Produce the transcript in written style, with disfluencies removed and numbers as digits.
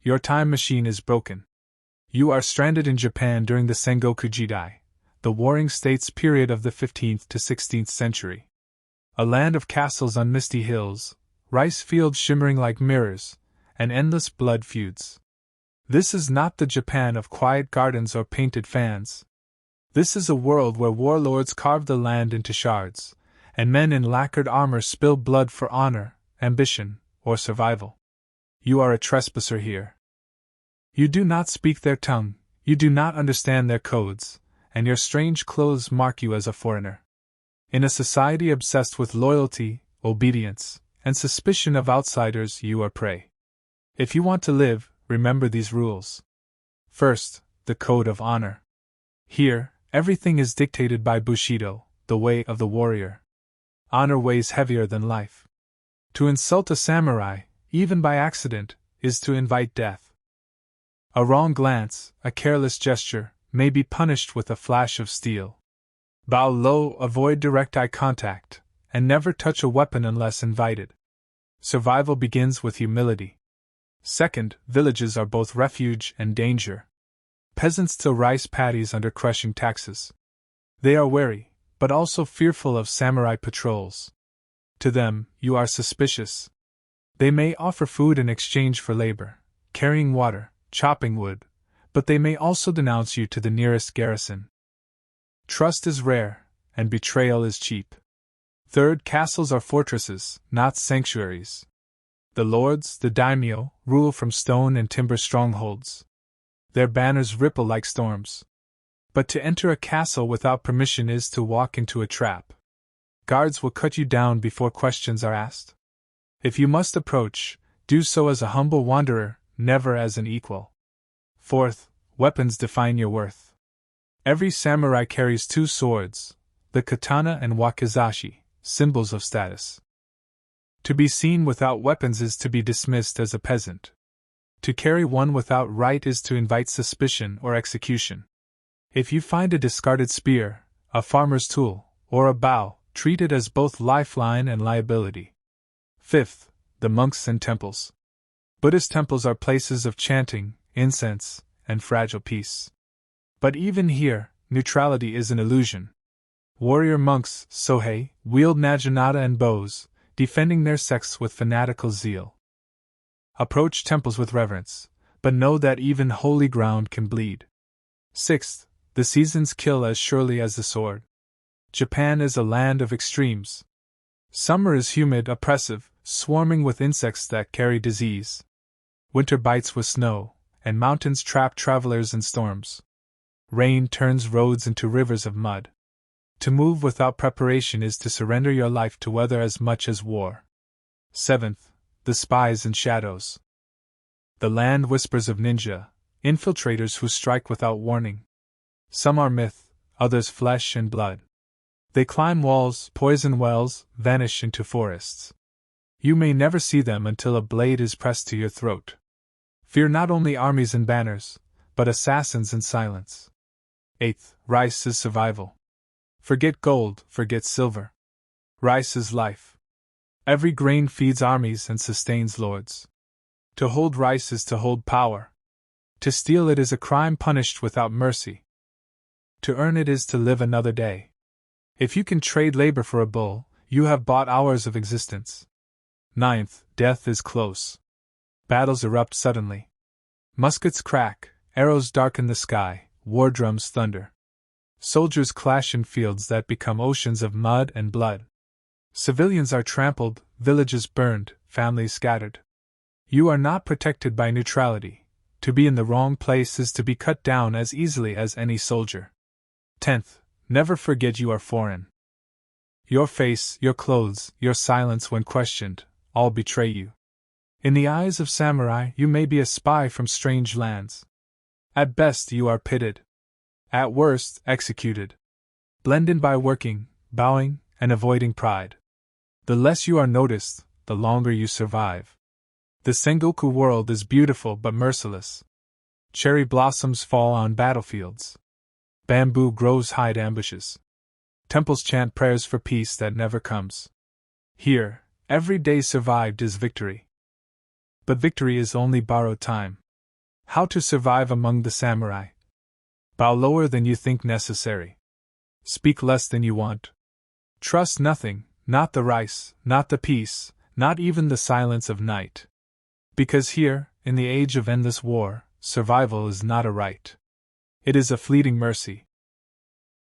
Your time machine is broken. You are stranded in Japan during the Sengoku Jidai, the Warring States period of the 15th to 16th century. A land of castles on misty hills, rice fields shimmering like mirrors, and endless blood feuds. This is not the Japan of quiet gardens or painted fans. This is a world where warlords carve the land into shards, and men in lacquered armor spill blood for honor, ambition, or survival. You are a trespasser here. You do not speak their tongue, you do not understand their codes, and your strange clothes mark you as a foreigner. In a society obsessed with loyalty, obedience, and suspicion of outsiders, you are prey. If you want to live, remember these rules. First, the code of honor. Here, everything is dictated by Bushido, the way of the warrior. Honor weighs heavier than life. To insult a samurai, even by accident, is to invite death. A wrong glance, a careless gesture, may be punished with a flash of steel. Bow low, avoid direct eye contact, and never touch a weapon unless invited. Survival begins with humility. Second, villages are both refuge and danger. Peasants till rice paddies under crushing taxes. They are wary, but also fearful of samurai patrols. To them, you are suspicious. They may offer food in exchange for labor, carrying water, chopping wood, but they may also denounce you to the nearest garrison. Trust is rare, and betrayal is cheap. Third, castles are fortresses, not sanctuaries. The lords, the daimyo, rule from stone and timber strongholds. Their banners ripple like storms. But to enter a castle without permission is to walk into a trap. Guards will cut you down before questions are asked. If you must approach, do so as a humble wanderer, never as an equal. Fourth, weapons define your worth. Every samurai carries two swords, the katana and wakizashi, symbols of status. To be seen without weapons is to be dismissed as a peasant. To carry one without right is to invite suspicion or execution. If you find a discarded spear, a farmer's tool, or a bow, treat it as both lifeline and liability. Fifth, the monks and temples. Buddhist temples are places of chanting, incense, and fragile peace. But even here, neutrality is an illusion. Warrior monks, Sohei, wield naginata and bows, defending their sects with fanatical zeal. Approach temples with reverence, but know that even holy ground can bleed. Sixth, the seasons kill as surely as the sword. Japan is a land of extremes. Summer is humid, oppressive, swarming with insects that carry disease. Winter bites with snow, and mountains trap travelers in storms. Rain turns roads into rivers of mud. To move without preparation is to surrender your life to weather as much as war. Seventh, the spies and shadows. The land whispers of ninja, infiltrators who strike without warning. Some are myth, others flesh and blood. They climb walls, poison wells, vanish into forests. You may never see them until a blade is pressed to your throat. Fear not only armies and banners, but assassins in silence. Eighth, rice is survival. Forget gold, forget silver. Rice is life. Every grain feeds armies and sustains lords. To hold rice is to hold power. To steal it is a crime punished without mercy. To earn it is to live another day. If you can trade labor for a bull, you have bought hours of existence. Ninth, death is close. Battles erupt suddenly. Muskets crack, arrows darken the sky, war drums thunder. Soldiers clash in fields that become oceans of mud and blood. Civilians are trampled, villages burned, families scattered. You are not protected by neutrality. To be in the wrong place is to be cut down as easily as any soldier. 10th, never forget you are foreign. Your face, your clothes, your silence when questioned, all betray you. In the eyes of samurai, you may be a spy from strange lands. At best, you are pitted. At worst, executed. Blend in by working, bowing, and avoiding pride. The less you are noticed, the longer you survive. The Sengoku world is beautiful but merciless. Cherry blossoms fall on battlefields. Bamboo groves hide ambushes. Temples chant prayers for peace that never comes. Here, every day survived is victory. But victory is only borrowed time. How to survive among the samurai. Bow lower than you think necessary. Speak less than you want. Trust nothing, not the rice, not the peace, not even the silence of night. Because here, in the age of endless war, survival is not a right. It is a fleeting mercy.